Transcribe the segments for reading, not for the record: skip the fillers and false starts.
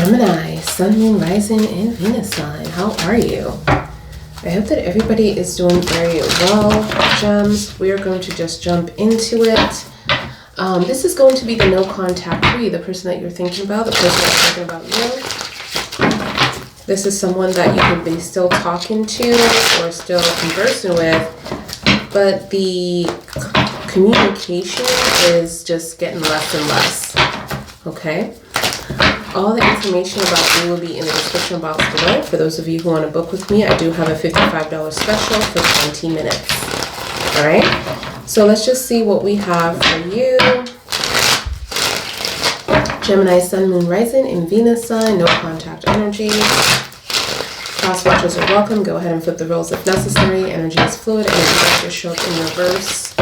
Gemini, Sun, Moon, Rising, and Venus sign. How are you? I hope that everybody is doing very well, gems. We are going to just jump into it. This is going to be the no contact free, the person that you're thinking about, the person that's thinking about you. This is someone that you could be still talking to or still conversing with, but the communication is just getting less and less, okay? All the information about me will be in the description box below. For those of you who want to book with me, I do have a $55 special for 20 minutes. All right, so let's just see what we have for you. Gemini, Sun, Moon, Rising, and Venus sign, no contact energy. Cross watchers are welcome. Go ahead and flip the roles if necessary. Energy is fluid, and it will show up in reverse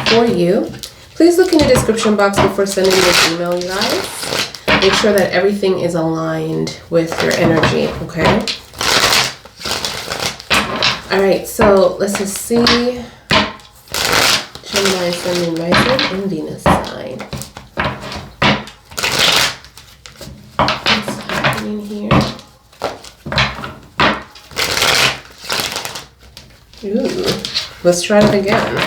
for you. Please look in the description box before sending this email, you guys. Make sure that everything is aligned with your energy, okay? All right, so let's just see. Gemini, Sun, Moon, Rising, and Venus sign. What's happening here? Ooh, let's try it again.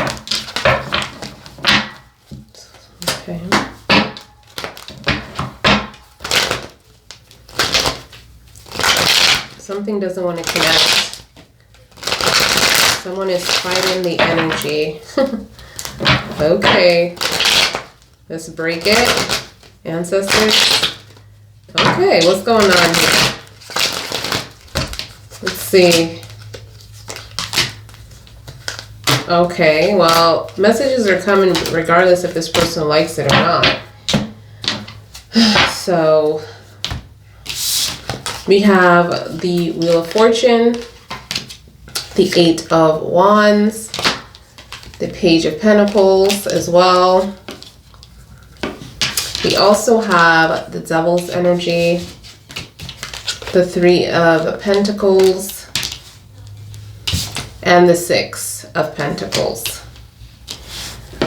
Okay. Something doesn't want to connect. Someone is fighting the energy. Okay. Let's break it. Ancestors. Okay, what's going on here? Let's see. Okay, well, messages are coming regardless if this person likes it or not. So we have the Wheel of Fortune, the Eight of Wands, the Page of Pentacles as well. We also have the Devil's energy, the Three of Pentacles, and the Six of Pentacles.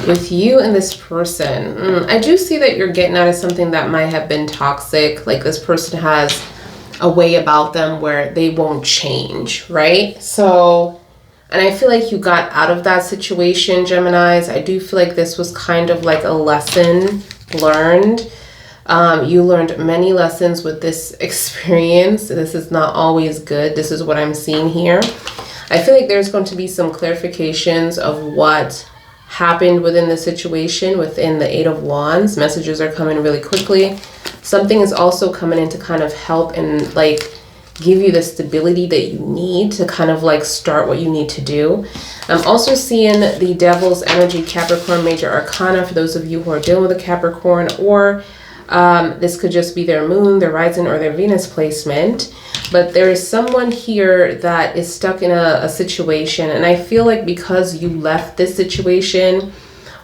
With you and this person, I do see that you're getting out of something that might have been toxic. Like this person has a way about them where they won't change, right? So, and I feel like you got out of that situation, Geminis. I do feel like this was kind of like a lesson learned. You learned many lessons with this experience. This is not always good. This is what I'm seeing here. I feel like there's going to be some clarifications of what happened within the situation, within the Eight of Wands. Messages are coming really quickly. Something is also coming in to kind of help and like give you the stability that you need to kind of like start what you need to do. I'm also seeing the Devil's energy, Capricorn major arcana, for those of you who are dealing with a Capricorn, or this could just be their moon, their rising, or their Venus placement. But there is someone here that is stuck in a situation, and I feel like because you left this situation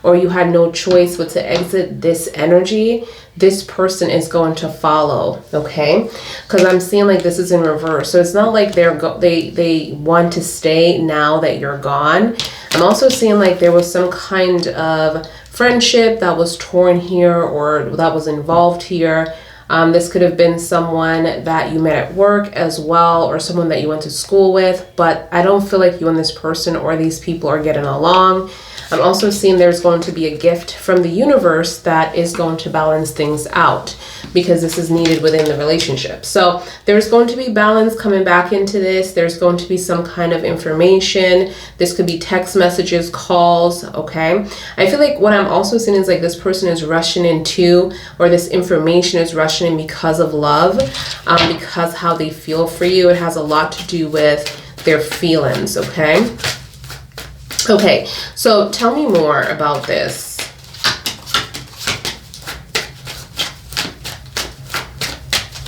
or you had no choice but to exit this energy, this person is going to follow, okay? Because I'm seeing like this is in reverse. So it's not like they want to stay now that you're gone. I'm also seeing like there was some kind of friendship that was torn here or that was involved here. This could have been someone that you met at work as well, or someone that you went to school with, but I don't feel like you and this person or these people are getting along. I'm also seeing there's going to be a gift from the universe that is going to balance things out because this is needed within the relationship. So there's going to be balance coming back into this. There's going to be some kind of information. This could be text messages, calls, okay? I feel like what I'm also seeing is like this person is rushing into, or this information is rushing in because of love, because how they feel for you. It has a lot to do with their feelings, okay? Okay, so tell me more about this.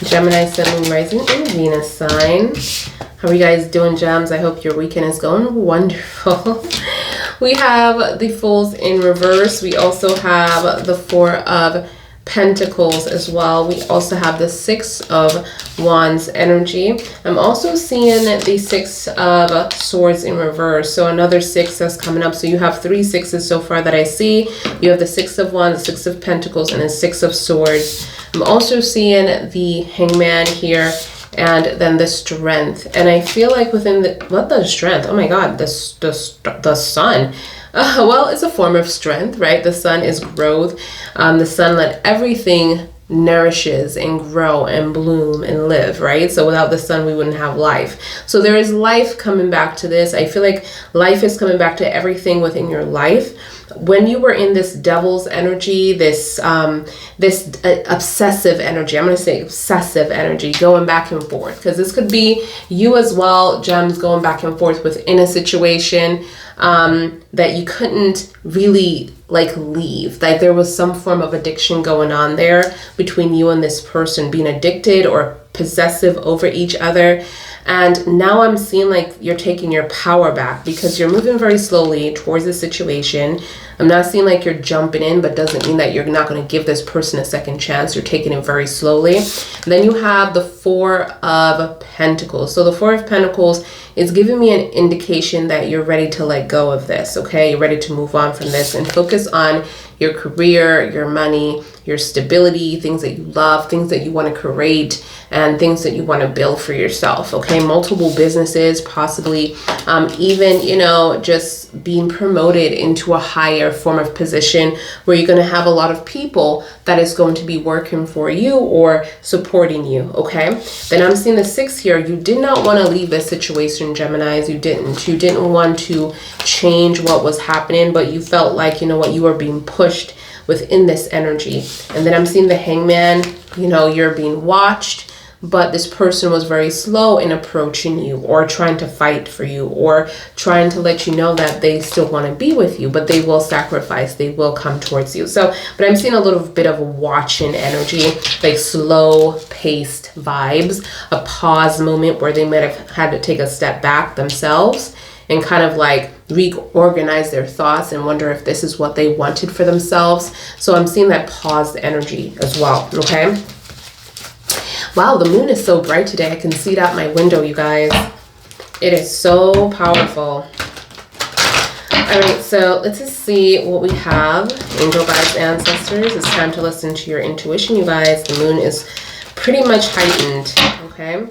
Gemini, Sun, Moon, Rising, and Venus sign. How are you guys doing, gems? I hope your weekend is going wonderful. We have the Fools in reverse. We also have the Four of Pentacles as well. We also have the Six of Wands energy. I'm also seeing the Six of Swords in reverse. So another six that's coming up. So you have 3 sixes so far that I see. You have the Six of Wands, the Six of Pentacles, and the Six of Swords. I'm also seeing the Hangman here, and then the Strength. And I feel like within the, what the Strength? Oh my God, the Sun. Well, it's a form of strength, right? The sun is growth. The sun let everything nourishes and grow and bloom and live, right? So without the sun, we wouldn't have life. So there is life coming back to this. I feel like life is coming back to everything within your life. When you were in this devil's energy, this obsessive energy, I'm going to say obsessive energy, going back and forth, because this could be you as well, gems, going back and forth within a situation that you couldn't really like leave. Like there was some form of addiction going on there between you and this person, being addicted or possessive over each other. And now I'm seeing like you're taking your power back because you're moving very slowly towards the situation. I'm not seeing like you're jumping in, but doesn't mean that you're not going to give this person a second chance. You're taking it very slowly. And then you have the Four of Pentacles. So the Four of Pentacles is giving me an indication that you're ready to let go of this, okay? You're ready to move on from this and focus on your career, your money, your stability, things that you love, things that you want to create, and things that you want to build for yourself, okay? Multiple businesses, possibly even, you know, just being promoted into a higher form of position where you're going to have a lot of people that is going to be working for you or supporting you, okay? Then I'm seeing the 6 here. You did not want to leave this situation, Geminis. You didn't want to change what was happening, but you felt like, you know what, you were being pushed within this energy. And then I'm seeing the Hangman. You know, you're being watched, but this person was very slow in approaching you or trying to fight for you or trying to let you know that they still want to be with you, but they will sacrifice, they will come towards you. So, but I'm seeing a little bit of a watching energy, like slow paced vibes, a pause moment where they might have had to take a step back themselves and kind of like reorganize their thoughts and wonder if this is what they wanted for themselves. So I'm seeing that paused energy as well, okay? Wow, the moon is so bright today. I can see it out my window, you guys. It is so powerful. All right, so let's just see what we have. Angel guides, ancestors. It's time to listen to your intuition, you guys. The moon is pretty much heightened, okay?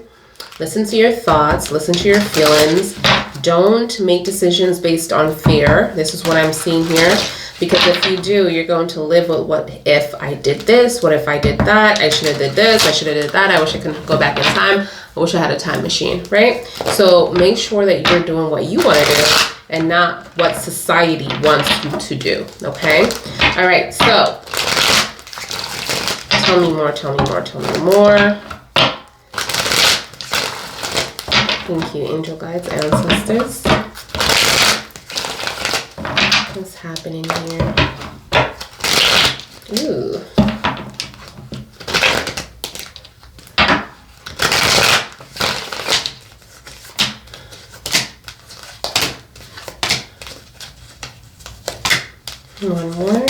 Listen to your thoughts. Listen to your feelings. Don't make decisions based on fear. This is what I'm seeing here. Because if you do, you're going to live with what if I did this? What if I did that? I should have did this. I should have did that. I wish I could go back in time. I wish I had a time machine, right? So make sure that you're doing what you want to do and not what society wants you to do, okay? All right, so tell me more, tell me more, tell me more. Thank you, angel guides, ancestors. What's happening here? Ooh. One more.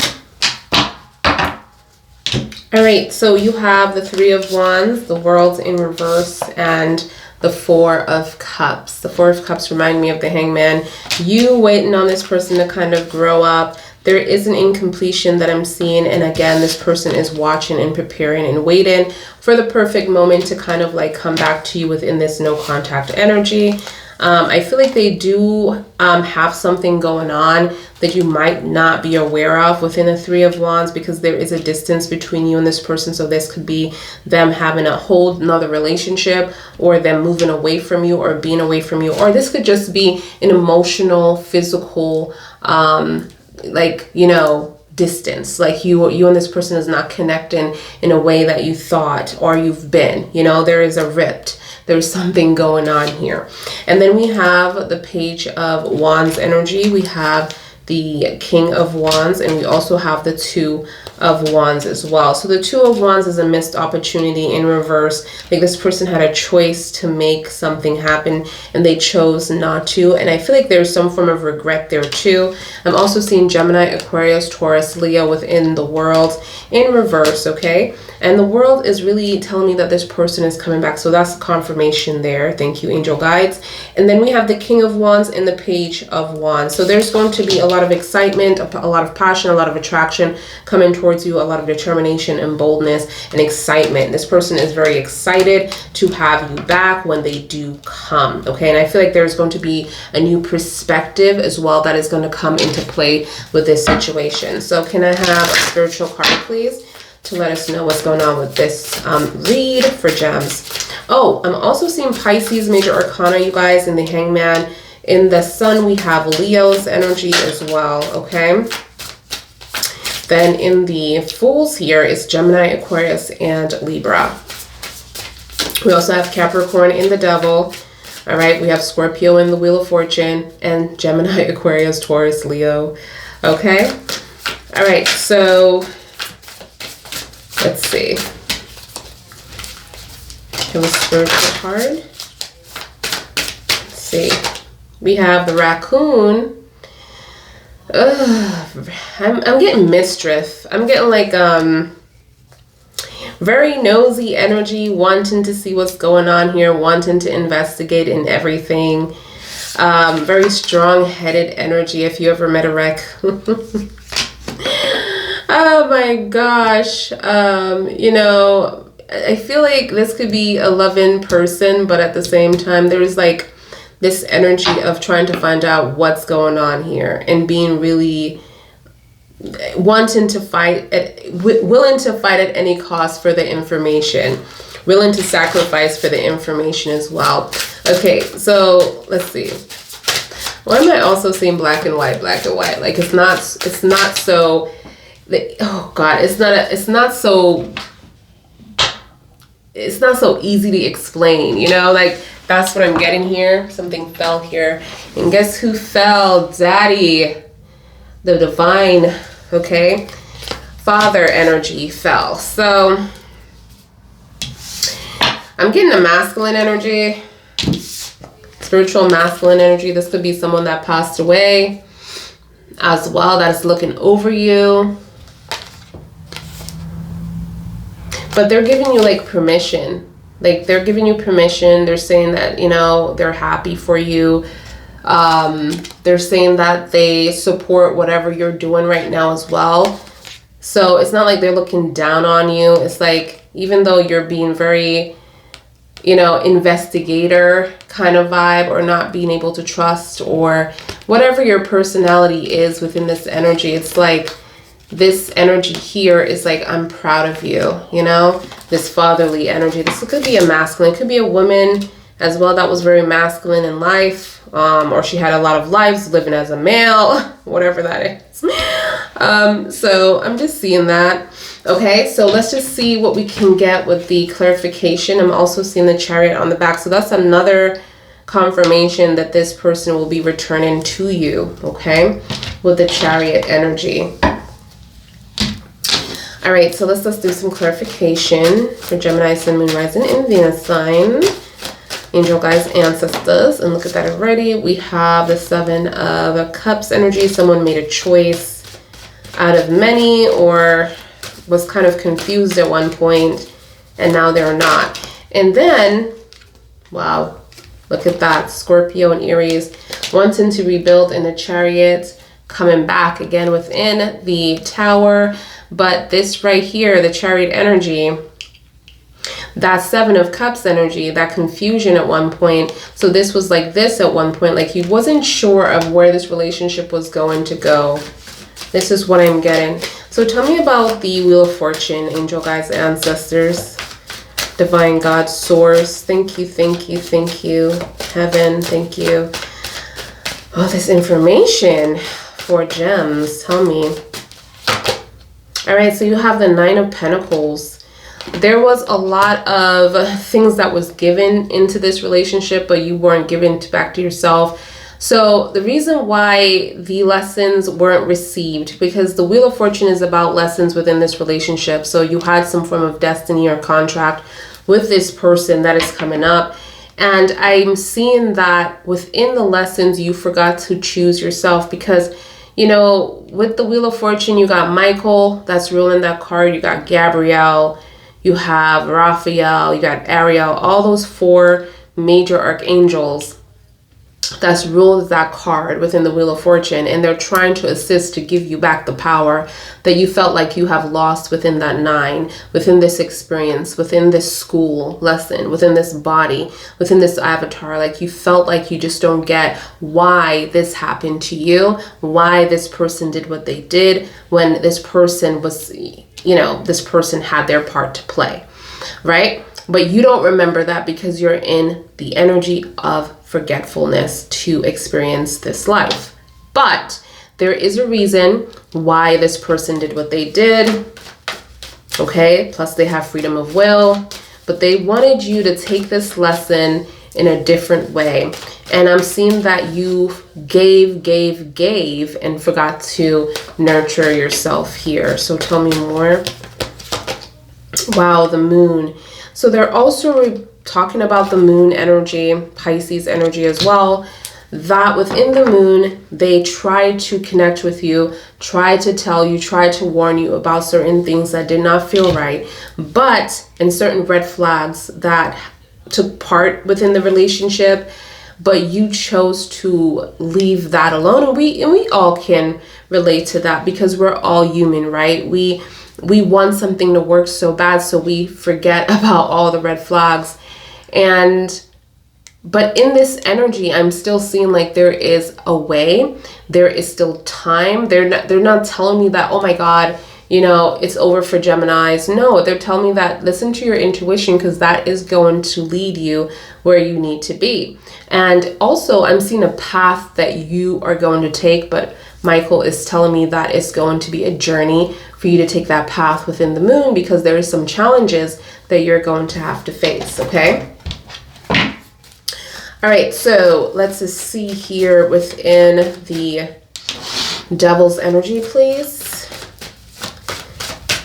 All right, so you have the Three of Wands, the World in reverse, and the Four of Cups. The Four of Cups remind me of the Hangman. You waiting on this person to kind of grow up. There is an incompletion that I'm seeing. And again, this person is watching and preparing and waiting for the perfect moment to kind of like come back to you within this no contact energy. I feel like they do have something going on that you might not be aware of within the Three of Wands, because there is a distance between you and this person. So this could be them having a whole another relationship, or them moving away from you or being away from you, or this could just be an emotional, physical, like, you know, distance. Like you and this person is not connecting in a way that you thought or you've been. You know, there is a rift. There's something going on here. And then we have the Page of Wands energy. We have the King of Wands, and we also have the Two of Wands as well. So the Two of Wands is a missed opportunity in reverse. Like this person had a choice to make something happen and they chose not to. And I feel like there's some form of regret there too. I'm also seeing Gemini, Aquarius, Taurus, Leo within the world in reverse, okay? And the world is really telling me that this person is coming back. So that's confirmation there. Thank you, angel guides. And then we have the King of Wands and the Page of Wands. So there's going to be a lot of excitement, a lot of passion, a lot of attraction coming towards you, a lot of determination and boldness and excitement. This person is very excited to have you back when they do come, okay? And I feel like there's going to be a new perspective as well that is going to come into play with this situation. So can I have a spiritual card, please, to let us know what's going on with this read for gems? Oh, I'm also seeing Pisces, Major Arcana, you guys, in the Hangman. In the Sun, we have Leo's energy as well, okay? Then in the Fools here is Gemini, Aquarius, and Libra. We also have Capricorn in the Devil. All right, we have Scorpio in the Wheel of Fortune, and Gemini, Aquarius, Taurus, Leo. Okay? All right, so let's see. Have a spiritual card. Let's see. We have the Raccoon. I'm getting mischief. I'm getting like very nosy energy, wanting to see what's going on here, wanting to investigate in everything. Very strong-headed energy. If you ever met a raccoon. Oh my gosh. You know, I feel like this could be a loving person, but at the same time, there's like this energy of trying to find out what's going on here and being really wanting to fight, willing to fight at any cost for the information, willing to sacrifice for the information as well. Okay, so let's see. Why am I also seeing black and white, black and white? Like it's not so, oh God, it's not so easy to explain, you know, like that's what I'm getting here. Something fell here. And guess who fell? Daddy. The divine, okay? Father energy fell. So I'm getting a masculine energy. Spiritual masculine energy. This could be someone that passed away as well, that's looking over you. But they're giving you like permission. Like they're giving you permission. They're saying that, you know, they're happy for you. They're saying that they support whatever you're doing right now as well. So it's not like they're looking down on you. It's like, even though you're being very, you know, investigator kind of vibe, or not being able to trust, or whatever your personality is within this energy, it's like this energy here is like, I'm proud of you, you know, this fatherly energy. This could be a masculine, it could be a woman as well that was very masculine in life, or she had a lot of lives living as a male, whatever that is. So I'm just seeing that. Okay, so let's just see what we can get with the clarification. I'm also seeing the Chariot on the back, so that's another confirmation that this person will be returning to you, okay, with the Chariot energy. All right, so let's do some clarification for Gemini, Sun, Moon, Rising, and Venus sign. Angel guides, ancestors, and look at that already. We have the Seven of Cups energy. Someone made a choice out of many, or was kind of confused at one point, and now they're not. And then, wow, look at that. Scorpio and Aries wanting to rebuild in the Chariot, coming back again within the Tower. But this right here, the Chariot energy, that Seven of Cups energy, that confusion at one point. So this was like this at one point, like he wasn't sure of where this relationship was going to go. This is what I'm getting. So tell me about the Wheel of Fortune, angel guides, ancestors, divine God, source. Thank you, thank you, thank you. Heaven, thank you. Oh, this information for gems. Tell me. All right, so you have the Nine of Pentacles. There was a lot of things that was given into this relationship, but you weren't given back to yourself. So the reason why the lessons weren't received, because the Wheel of Fortune is about lessons within this relationship. So you had some form of destiny or contract with this person that is coming up. And I'm seeing that within the lessons, you forgot to choose yourself, because, you know, with the Wheel of Fortune, you got Michael that's ruling that card. You got Gabrielle, you have Raphael, you got Ariel, all those 4 major archangels that's ruled that card within the Wheel of Fortune, and they're trying to assist to give you back the power that you felt like you have lost within that 9, within this experience, within this school lesson, within this body, within this avatar. Like you felt like you just don't get why this happened to you, why this person did what they did, when this person was, you know, this person had their part to play, right? But you don't remember that because you're in the energy of forgetfulness to experience this life. But there is a reason why this person did what they did. Okay, plus they have freedom of will, but they wanted you to take this lesson in a different way. And I'm seeing that you gave, and forgot to nurture yourself here. So tell me more. Wow, the moon. So they're also talking about the moon energy, Pisces energy as well, that within the moon, they tried to connect with you, tried to tell you, tried to warn you about certain things that did not feel right, but in certain red flags that took part within the relationship, but you chose to leave that alone. And we all can relate to that, because we're all human, right? We want something to work so bad, so we forget about all the red flags. But in this energy, I'm still seeing like there is a way, there is still time. They're not telling me that, oh my God, you know, it's over for Geminis. No, they're telling me that listen to your intuition, because that is going to lead you where you need to be. And also I'm seeing a path that you are going to take, but Michael is telling me that it's going to be a journey for you to take that path within the moon, because there is some challenges that you're going to have to face, okay? All right, so let's just see here within the Devil's energy, please.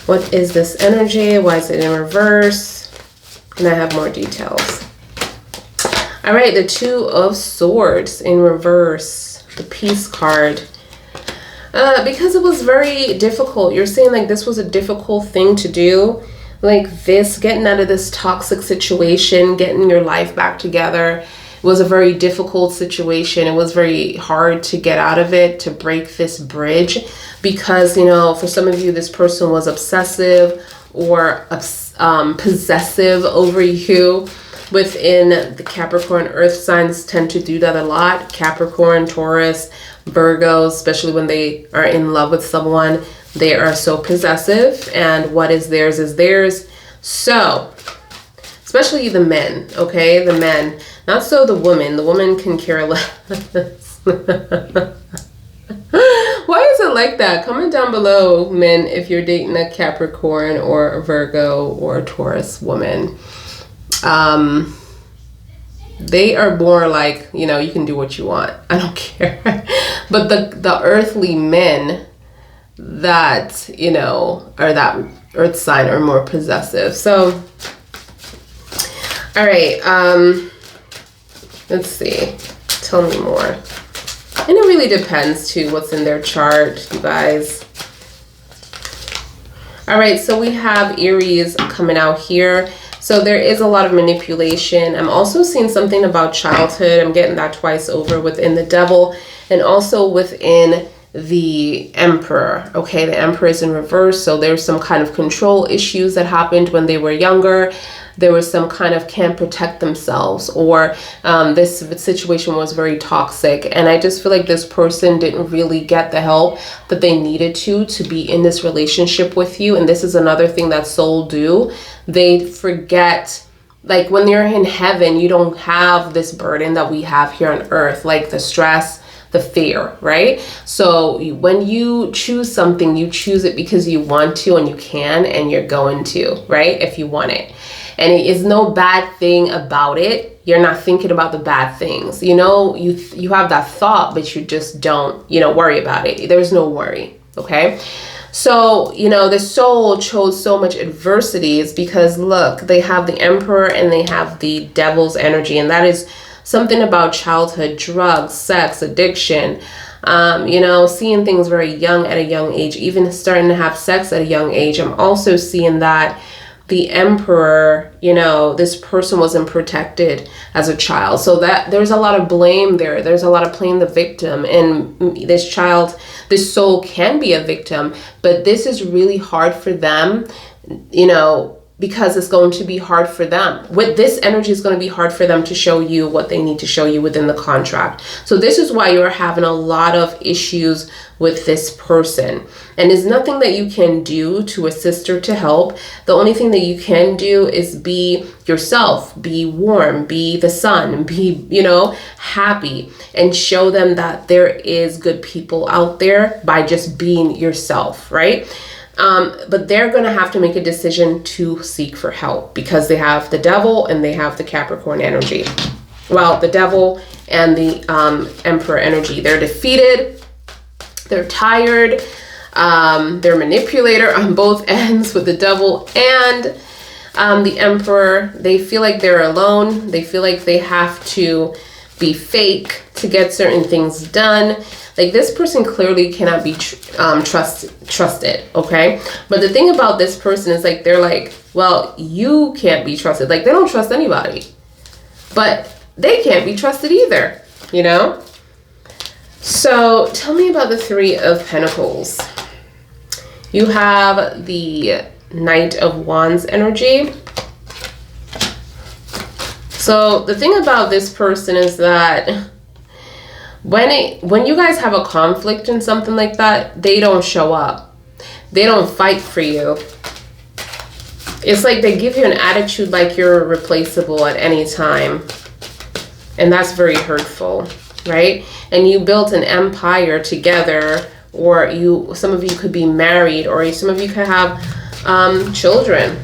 What is this energy? Why is it in reverse? And I have more details. All right, the 2 of Swords in reverse, the Peace card. Because it was very difficult. You're saying like this was a difficult thing to do. Like this, getting out of this toxic situation, getting your life back together. It was a very difficult situation. It was very hard to get out of it, to break this bridge, because, you know, for some of you, this person was obsessive or possessive over you. Within the Capricorn, earth signs tend to do that a lot. Capricorn, Taurus, Virgo, especially when they are in love with someone, they are so possessive, and what is theirs is theirs. So, especially the men, okay? The men. Not so the woman. The woman can care less. Why is it like that? Comment down below, men, if you're dating a Capricorn or a Virgo or a Taurus woman. They are more like, you know, you can do what you want. I don't care. But the earthly men that, you know, are that earth sign are more possessive. So, all right, let's see. Tell me more. And it really depends too what's in their chart, you guys. All right, so we have Aries coming out here. So there is a lot of manipulation. I'm also seeing something about childhood. I'm getting that twice over within the Devil, and also within the Emperor. Okay, the Emperor is in reverse. So there's some kind of control issues that happened when they were younger. There was some kind of can't protect themselves, or this situation was very toxic. And I just feel like this person didn't really get the help that they needed to be in this relationship with you. And this is another thing that soul do. They forget, like when you're in heaven, you don't have this burden that we have here on earth, like the stress, the fear, right? So when you choose something, you choose it because you want to, and you can, and you're going to, right? If you want it. And it is no bad thing about it. You're not thinking about the bad things. You know, you have that thought, but you just don't, worry about it. There's no worry, okay? So, the soul chose so much adversities because, look, they have the Emperor and they have the Devil's energy. And that is something about childhood, drugs, sex, addiction, seeing things very young at a young age, even starting to have sex at a young age. I'm also seeing that the Emperor, this person wasn't protected as a child. So that there's a lot of blame there. There's a lot of playing the victim. And this soul can be a victim, but this is really hard for them, because it's going to be hard for them. With this energy, is going to be hard for them to show you what they need to show you within the contract. So this is why you're having a lot of issues with this person. And there's nothing that you can do to assist or to help. The only thing that you can do is be yourself, be warm, be the sun, be, happy, and show them that there is good people out there by just being yourself, right? But they're going to have to make a decision to seek for help because they have the Devil and they have the Capricorn energy. Well, the Devil and the Emperor energy. They're defeated. They're tired. They're manipulator on both ends with the Devil and the Emperor. They feel like they're alone. They feel like they have to be fake to get certain things done. Like, this person clearly cannot be trusted, okay? But the thing about this person is, like, they're like, well, you can't be trusted. Like, they don't trust anybody. But they can't be trusted either, So tell me about the Three of Pentacles. You have the Knight of Wands energy. So the thing about this person is that when you guys have a conflict and something like that, they don't show up. They don't fight for you. It's like they give you an attitude like you're replaceable at any time. And that's very hurtful, right? And you built an empire together, or some of you could be married, or some of you could have children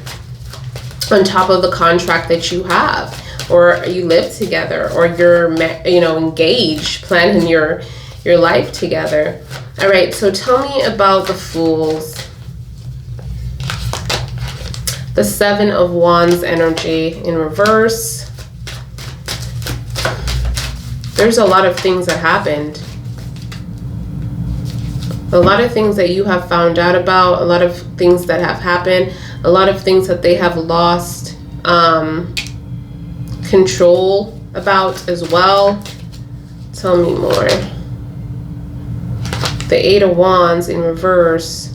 on top of the contract that you have. Or you live together, or you're, engaged, planning your life together. All right, so tell me about the Fools. The Seven of Wands energy in reverse. There's a lot of things that happened. A lot of things that you have found out about, a lot of things that have happened, a lot of things that they have lost control about as well. Tell me more. The Eight of Wands in reverse.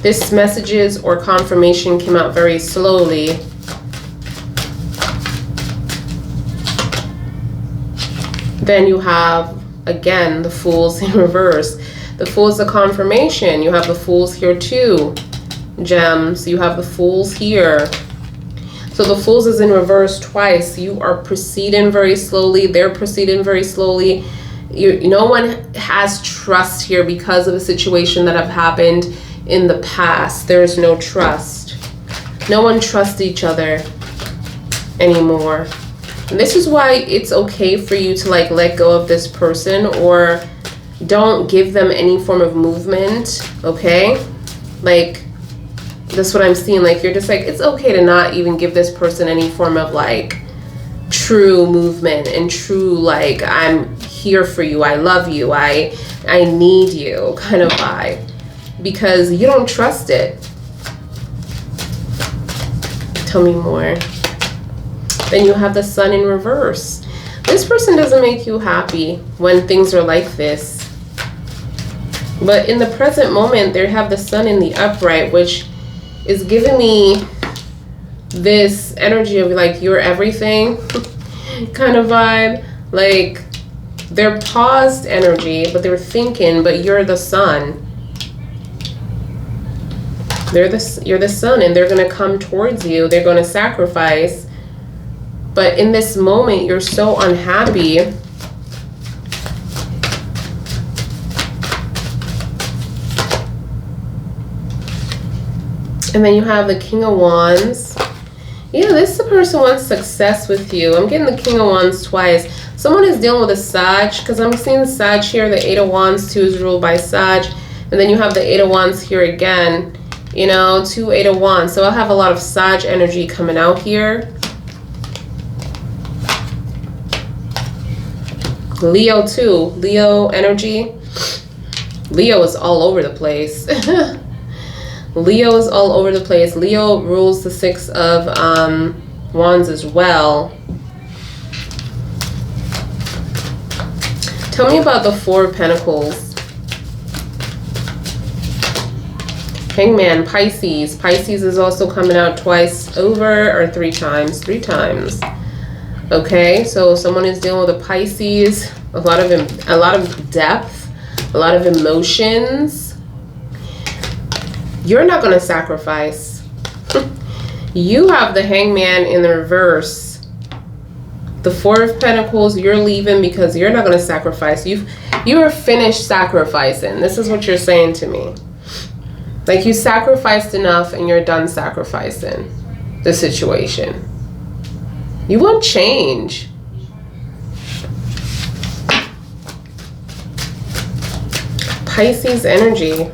This messages or confirmation came out very slowly. Then you have, again, the Fools in reverse. The Fool is the confirmation. You have the Fools here too. Gems. You have the Fools here. So the Fools is in reverse twice. You are proceeding very slowly. They're proceeding very slowly. No one has trust here because of a situation that have happened in the past. There is no trust. No one trusts each other anymore. And this is why it's okay for you to let go of this person, or don't give them any form of movement, okay? That's what I'm seeing. You're just it's okay to not even give this person any form of true movement and true I'm here for you, I love you, I need you kind of vibe, because you don't trust it. Tell me more. Then you have the Sun in reverse. This person doesn't make you happy when things are like this. But in the present moment, they have the Sun in the upright, which is giving me this energy of you're everything kind of vibe. They're paused energy, but they're thinking, but you're the Sun. You're the Sun, and they're going to come towards you. They're going to sacrifice. But in this moment, you're so unhappy. And then you have the King of Wands Yeah, this person wants success with you. I'm getting the King of Wands twice. Someone is dealing with a Sag, because I'm seeing Sag here. The Eight of Wands, too, is ruled by Sag. And then you have the Eight of Wands here again. You know, 2 Eight of Wands. So I have a lot of Sag energy coming out here. Leo, too. Leo energy. Leo is all over the place. Leo is all over the place. Leo rules the 6 of Wands as well. Tell me about the 4 of Pentacles. Hangman, Pisces. Pisces is also coming out twice over, or 3 times. 3 times. Okay, so someone is dealing with a Pisces. A lot of depth, a lot of emotions. You're not going to sacrifice. You have the Hangman in the reverse. The 4 of Pentacles, you're leaving because you're not going to sacrifice. You're finished sacrificing. This is what you're saying to me. Like, you sacrificed enough and you're done sacrificing the situation. You want change. Pisces energy.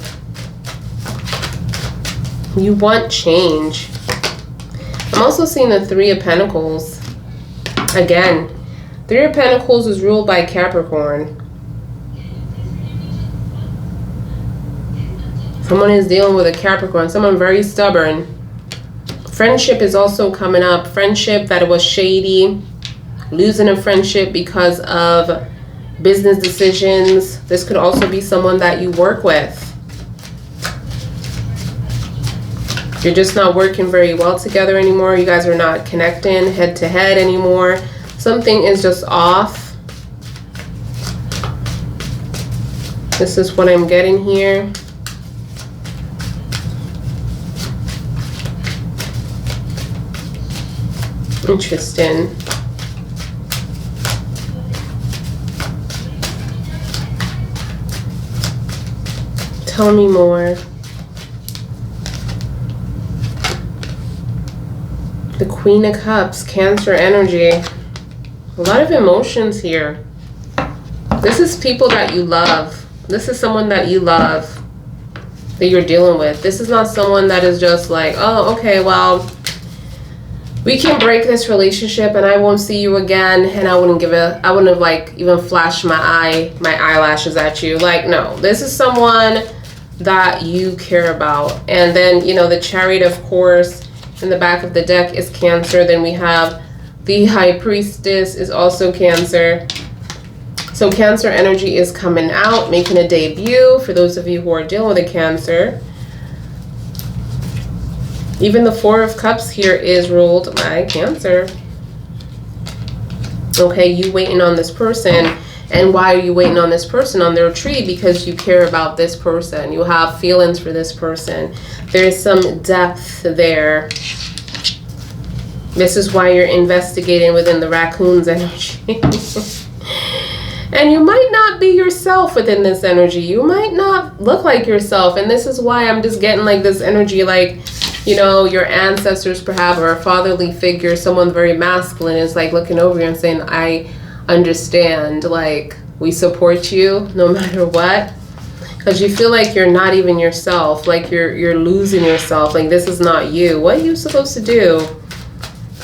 You want change. I'm also seeing the 3 of Pentacles. Again, 3 of Pentacles is ruled by Capricorn. Someone is dealing with a Capricorn. Someone very stubborn. Friendship is also coming up. Friendship that was shady. Losing a friendship because of business decisions. This could also be someone that you work with. You're just not working very well together anymore. You guys are not connecting head to head anymore. Something is just off. This is what I'm getting here. Interesting. Tell me more. The Queen of Cups, Cancer energy. A lot of emotions here. This is people that you love. This is someone that you love that you're dealing with. This is not someone that is just like, oh, okay, well, we can break this relationship and I won't see you again, and I wouldn't have like even flashed my eyelashes at you. Like, no, this is someone that you care about. And then, you know, the Chariot, of course, in the back of the deck is Cancer. Then we have the High Priestess is also Cancer. So Cancer energy is coming out, making a debut for those of you who are dealing with a Cancer. Even the 4 of Cups here is ruled by Cancer. Okay, you waiting on this person. And why are you waiting on this person on their tree? Because you care about this person. You have feelings for this person. There's some depth there. This is why you're investigating within the raccoon's energy. And you might not be yourself within this energy. You might not look like yourself. And this is why I'm just getting like this energy, like, you know, your ancestors perhaps, or a fatherly figure, someone very masculine is like looking over you and saying, I understand, like, we support you no matter what. Because you feel like you're not even yourself, like you're losing yourself, like this is not you. What are you supposed to do?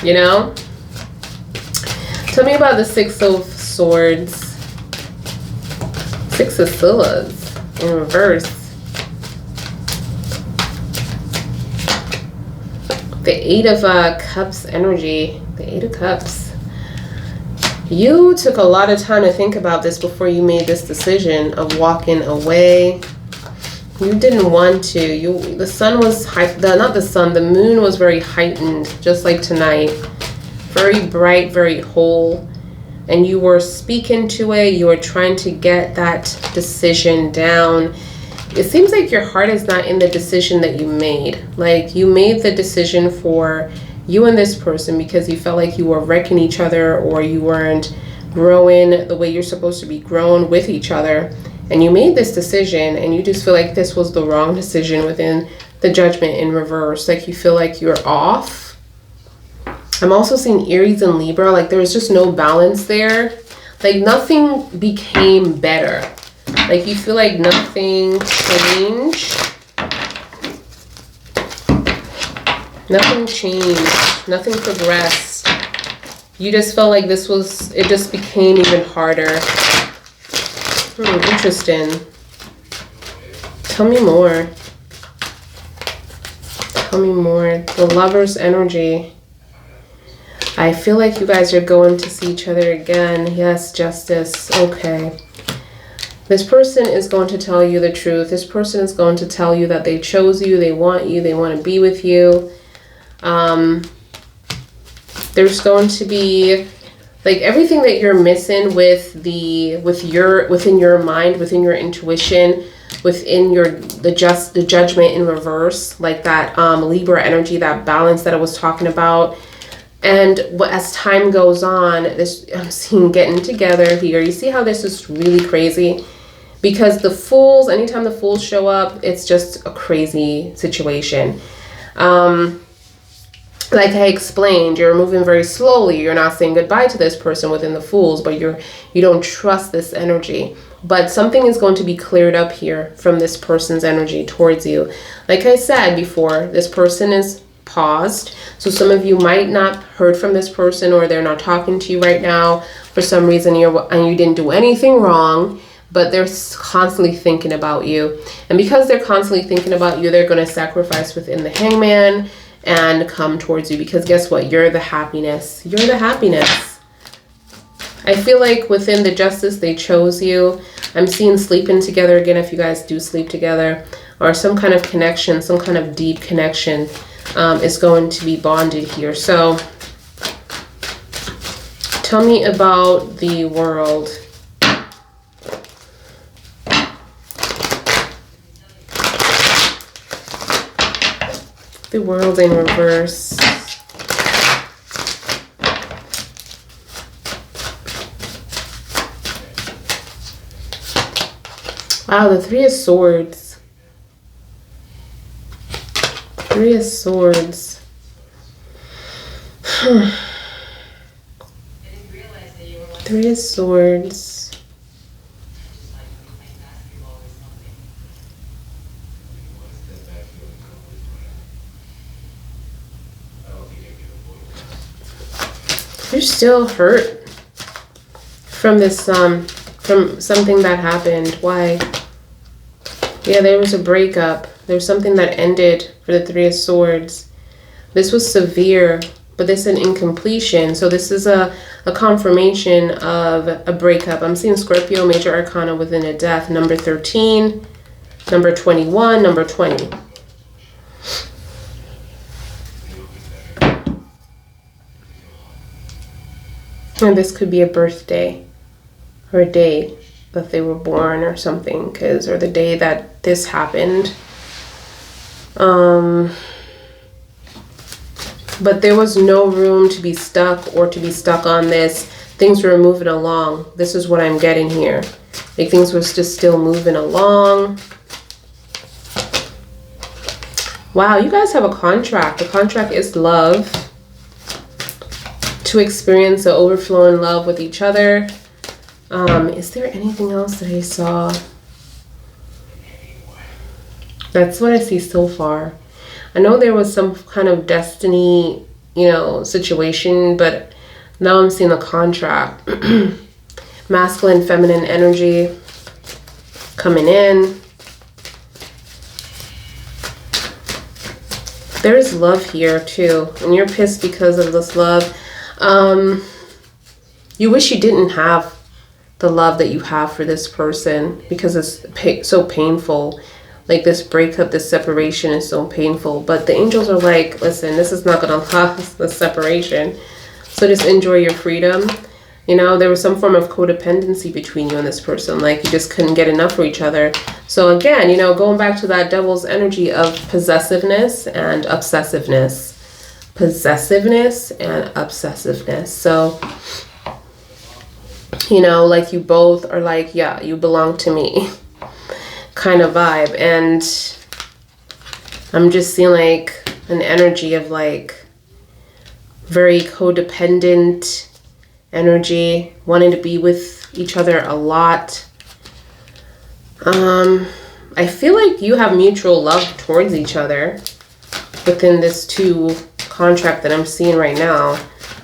You know? Tell me about the 6 of Swords. 6 of Swords in reverse. The 8 of Cups energy. The 8 of Cups. You took a lot of time to think about this before you made this decision of walking away. You didn't want to. The sun was, the moon was very heightened, just like tonight. Very bright, very whole. And you were speaking to it. You were trying to get that decision down. It seems like your heart is not in the decision that you made. Like, you made the decision for you and this person because you felt like you were wrecking each other, or you weren't growing the way you're supposed to be grown with each other. And you made this decision and you just feel like this was the wrong decision within the Judgment in reverse. Like, you feel like you're off. I'm also seeing Aries and Libra. Like there's just no balance there. Like nothing became better. Like you feel like nothing changed. Nothing changed. Nothing progressed. You just felt like it just became even harder. Interesting. Tell me more. Tell me more. The Lover's energy. I feel like you guys are going to see each other again. Yes, Justice. Okay. This person is going to tell you the truth. This person is going to tell you that they chose you, they want to be with you. There's going to be like everything that you're missing within your mind, within your intuition, within the judgment in reverse, like that Libra energy, that balance that I was talking about. And as time goes on, I'm seeing getting together here. You see how this is really crazy? Because the Fools, anytime the Fools show up, it's just a crazy situation. Like I explained, you're moving very slowly. You're not saying goodbye to this person within the Fools, but you don't trust this energy. But something is going to be cleared up here from this person's energy towards you. Like I said before, this person is paused. So some of you might not heard from this person, or they're not talking to you right now for some reason, and you didn't do anything wrong, but they're constantly thinking about you. And because they're constantly thinking about you, they're going to sacrifice within the Hangman and come towards you, because guess what? You're the happiness. You're the happiness. I feel like within the Justice, they chose you. I'm seeing sleeping together again, if you guys do sleep together, or some kind of connection, some kind of deep connection is going to be bonded here. So tell me about the World. The World in reverse. Wow, the Three of Swords. Three of Swords. Three of Swords. You're still hurt from this, from something that happened. Why? Yeah, there was a breakup. There's something that ended for the Three of Swords. This was severe, but this is an incompletion. So this is a confirmation of a breakup. I'm seeing Scorpio, major arcana within a death. Number 13, number 21, number 20. And this could be a birthday or a day that they were born or something, or the day that this happened. But there was no room to be stuck or to be stuck on this. Things were moving along. This is what I'm getting here. Like things was just still moving along. Wow, you guys have a contract. The contract is love. To experience the overflowing love with each other. Is there anything else that I saw? That's what I see so far. I know there was some kind of destiny, situation, but now I'm seeing a contract. Masculine, feminine energy coming in. There is love here too, and you're pissed because of this love. You wish you didn't have the love that you have for this person, because it's so painful. Like this breakup, this separation is so painful. But the angels are like, listen, this is not going to last, the separation. So just enjoy your freedom. There was some form of codependency between you and this person. Like you just couldn't get enough for each other. So again, going back to that devil's energy of possessiveness and obsessiveness. Possessiveness and obsessiveness. So, like you both are like, yeah, you belong to me kind of vibe. And I'm just seeing like an energy of like very codependent energy, wanting to be with each other a lot. I feel like you have mutual love towards each other within this 2 contract that I'm seeing right now.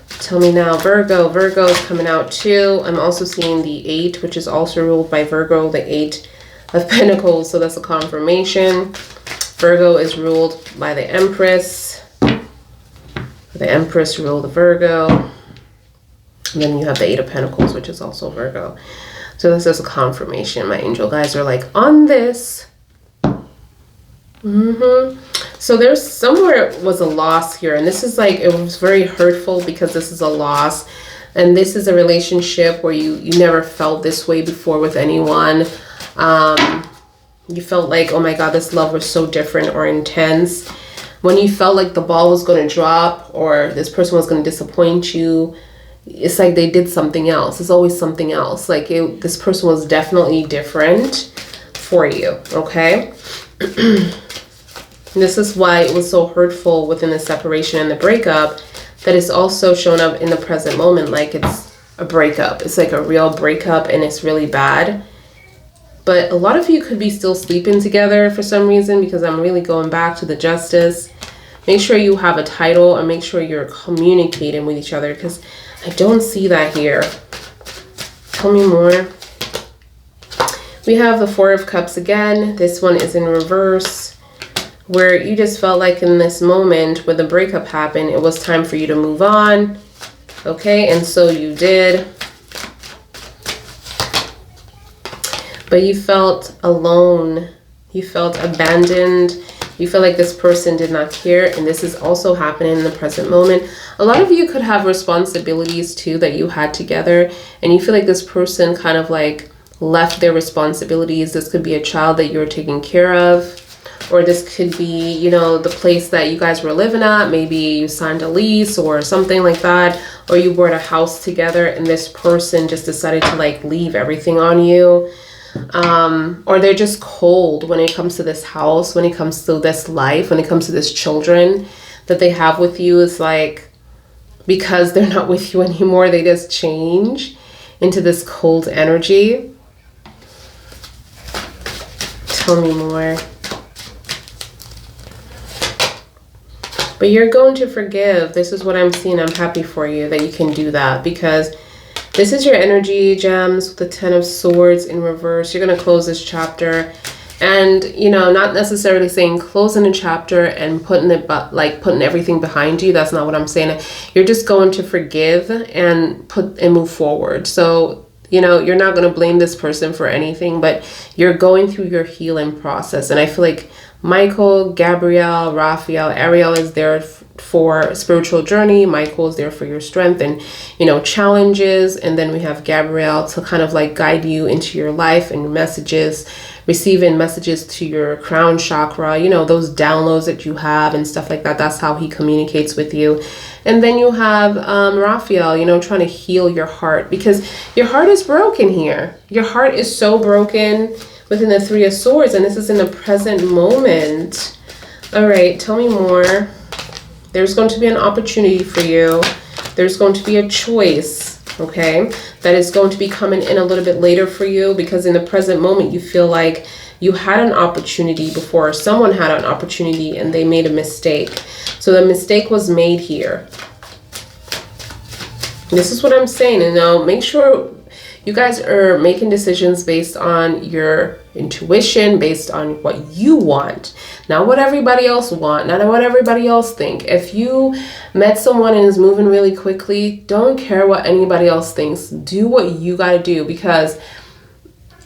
Tell me now, Virgo. Virgo is coming out too. I'm also seeing the 8, which is also ruled by Virgo, the 8 of Pentacles. So that's a confirmation. Virgo is ruled by the Empress. The Empress ruled the Virgo. And then you have the 8 of Pentacles, which is also Virgo. So this is a confirmation. My angel guys are like on this. So there's somewhere was a loss here. And this is like, it was very hurtful because this is a loss. And this is a relationship where you never felt this way before with anyone. You felt like, oh my God, this love was so different or intense. When you felt like the ball was going to drop or this person was going to disappoint you, it's like they did something else. It's always something else. Like this person was definitely different for you, okay? This is why it was so hurtful within the separation and the breakup, that it's also shown up in the present moment like it's a breakup. It's like a real breakup and it's really bad. But a lot of you could be still sleeping together for some reason, because I'm really going back to the Justice. Make sure you have a title and make sure you're communicating with each other, because I don't see that here. Tell me more. We have the 4 of Cups again. This one is in reverse, where you just felt like in this moment where the breakup happened, it was time for you to move on. Okay, and so you did. But you felt alone. You felt abandoned. You feel like this person did not care, and this is also happening in the present moment. A lot of you could have responsibilities too that you had together, and you feel like this person kind of like left their responsibilities. This could be a child that you're taking care of, or this could be, you know, the place that you guys were living at. Maybe you signed a lease or something like that, or you bought a house together and this person just decided to like leave everything on you. Or they're just cold when it comes to this house, when it comes to this life, when it comes to this children that they have with you. It's like, because they're not with you anymore, they just change into this cold energy. Tell me more. But you're going to forgive. This is what I'm seeing. I'm happy for you that you can do that, because this is your energy, gems, with the 10 of Swords in reverse. You're going to close this chapter, and, you know, not necessarily saying closing a chapter and putting it, but like putting everything behind you. That's not what I'm saying. You're just going to forgive and move forward. So, you know, you're not going to blame this person for anything, but you're going through your healing process. And I feel like Michael, Gabriel, Raphael, Ariel is there for spiritual journey. Michael is there for your strength and, you know, challenges. And then we have Gabriel to kind of like guide you into your life and your messages, receiving messages to your crown chakra, you know, those downloads that you have and stuff like that. That's how he communicates with you. And then you have Raphael, you know, trying to heal your heart, because your heart is broken here. Your heart is so broken within the 3 of Swords, and this is in the present moment. All right, tell me more. There's going to be an opportunity for you. There's going to be a choice, okay, that is going to be coming in a little bit later for you, because in the present moment you feel like you had an opportunity before, someone had an opportunity and they made a mistake. So the mistake was made here. This is what I'm saying. And now make sure you guys are making decisions based on your intuition, based on what you want, not what everybody else want, not what everybody else think. If you met someone and is moving really quickly, don't care what anybody else thinks. Do what you got to do, because,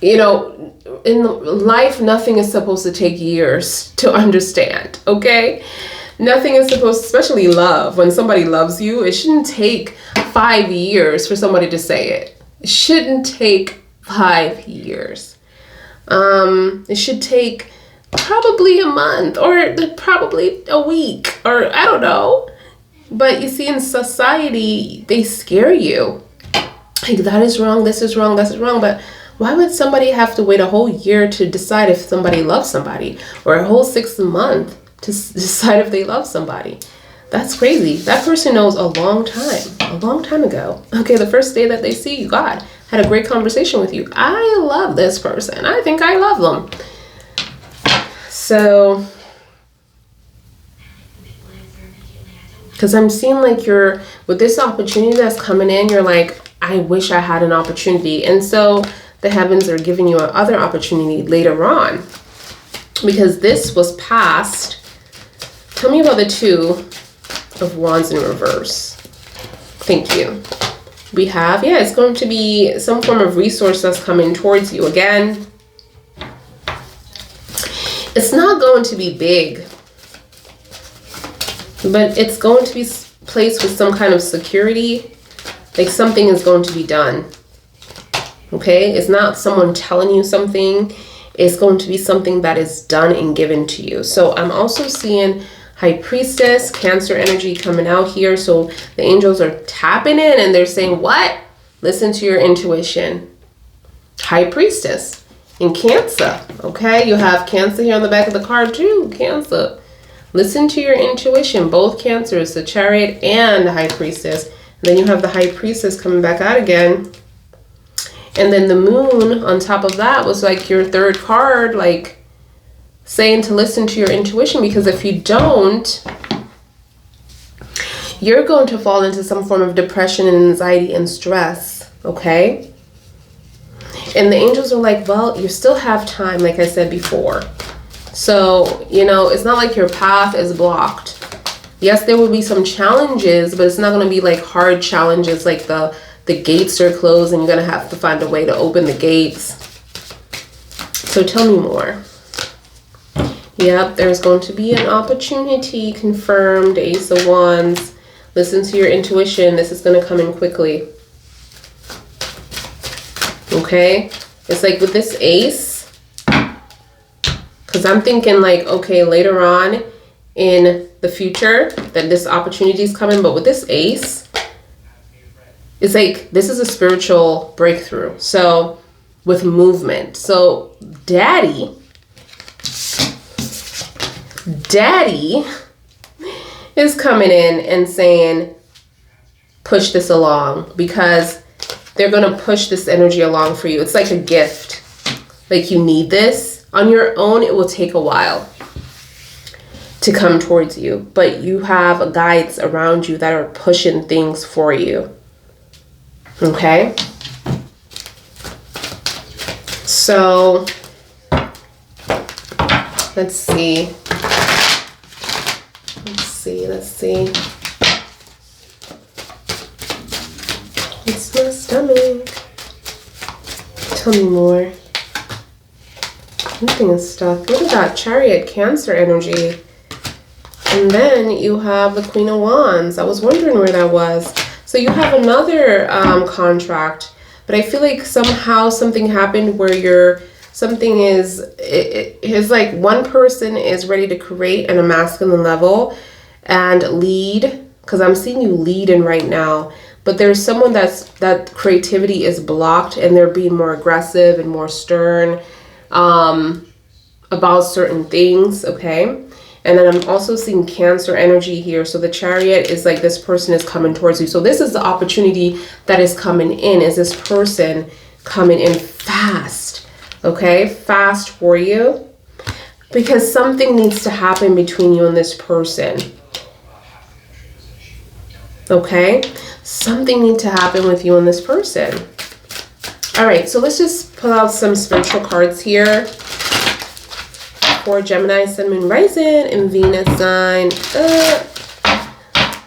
you know, in life, nothing is supposed to take years to understand, okay? Nothing is supposed, especially love. When somebody loves you, it shouldn't take 5 years for somebody to say it. It shouldn't take 5 years. It should take probably a month, or probably a week, or I don't know. But you see, in society, they scare you. Like, that is wrong, this is wrong, this is wrong. But why would somebody have to wait a whole year to decide if somebody loves somebody, or a whole 6 months to decide if they love somebody? That's crazy. That person knows a long time ago. Okay, the first day that they see you, God, had a great conversation with you. I love this person. I think I love them. So, because I'm seeing like you're, with this opportunity that's coming in, you're like, I wish I had an opportunity. And so the heavens are giving you another opportunity later on. Because this was past. Tell me about the Two of Wands in reverse. Thank you. We have, yeah, it's going to be some form of resource that's coming towards you. Again, it's not going to be big, but it's going to be placed with some kind of security. Like something is going to be done. Okay? It's not someone telling you something. It's going to be something that is done and given to you. So I'm also seeing High Priestess, Cancer energy coming out here. So the angels are tapping in and they're saying, what? Listen to your intuition. High Priestess in Cancer. Okay, you have Cancer here on the back of the card too. Cancer. Listen to your intuition. Both Cancers, the Chariot and the High Priestess. And then you have the High Priestess coming back out again. And then the Moon on top of that was like your third card, like saying to listen to your intuition, because if you don't, you're going to fall into some form of depression and anxiety and stress, okay? And the angels are like, well, you still have time, like I said before. So, you know, it's not like your path is blocked. Yes, there will be some challenges, but it's not going to be like hard challenges, like the gates are closed and you're going to have to find a way to open the gates. So tell me more. Yep, there's going to be an opportunity confirmed. Ace of Wands. Listen to your intuition. This is going to come in quickly. Okay? It's like with this ace, because I'm thinking like, okay, later on in the future that this opportunity is coming, but with this ace, it's like this is a spiritual breakthrough. So with movement. So daddy is coming in and saying, push this along, because they're going to push this energy along for you. It's like a gift. Like you need this. On your own, it will take a while to come towards you, but you have guides around you that are pushing things for you. Okay? So, let's see. Let's see. It's my stomach. Tell me more. Everything is stuck. Look at that Chariot, Cancer energy. And then you have the Queen of Wands. I was wondering where that was. So you have another contract, but I feel like somehow something happened where it's like one person is ready to create on a masculine level and lead, because I'm seeing you leading right now, but there's someone that creativity is blocked and they're being more aggressive and more stern about certain things, okay? And then I'm also seeing Cancer energy here. So the Chariot is like this person is coming towards you. So this is the opportunity that is coming in, is this person coming in fast, okay? Fast for you, because something needs to happen between you and this person, okay? Something needs to happen with you and this person. All right, so let's just pull out some spiritual cards here for Gemini, Sun, Moon, Rising, and Venus sign.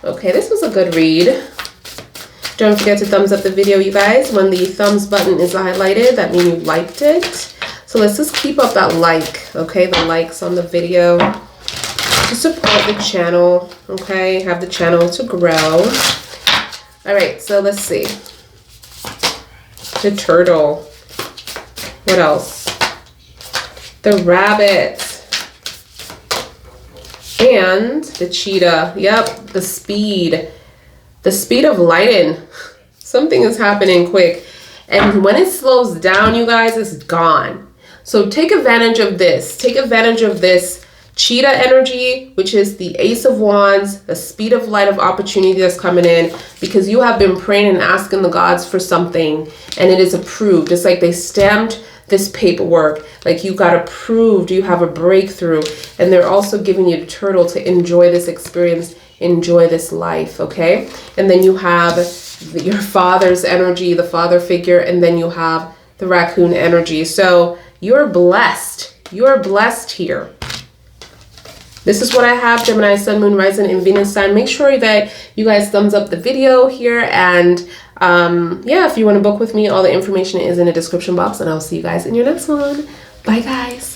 Okay, this was a good read. Don't forget to thumbs up the video, you guys. When the thumbs button is highlighted, that means you liked it. So let's just keep up that like, okay? The likes on the video to support the channel, okay? Have the channel to grow. All right, so let's see. The turtle. What else? The rabbit. And the cheetah. Yep, the speed. The speed of lighting. Something is happening quick. And when it slows down, you guys, it's gone. So take advantage of this. Take advantage of this Cheetah energy, which is the Ace of Wands, the speed of light of opportunity that's coming in, because you have been praying and asking the gods for something and it is approved. It's like they stamped this paperwork, like you got approved, you have a breakthrough, and they're also giving you the turtle to enjoy this experience, enjoy this life, okay? And then you have your father's energy, the father figure, and then you have the raccoon energy. So you're blessed. You're blessed here. This is what I have, Gemini, Sun, Moon, Rising, and Venus sign. Make sure that you guys thumbs up the video here. And yeah, if you want to book with me, all the information is in the description box. And I'll see you guys in your next one. Bye, guys.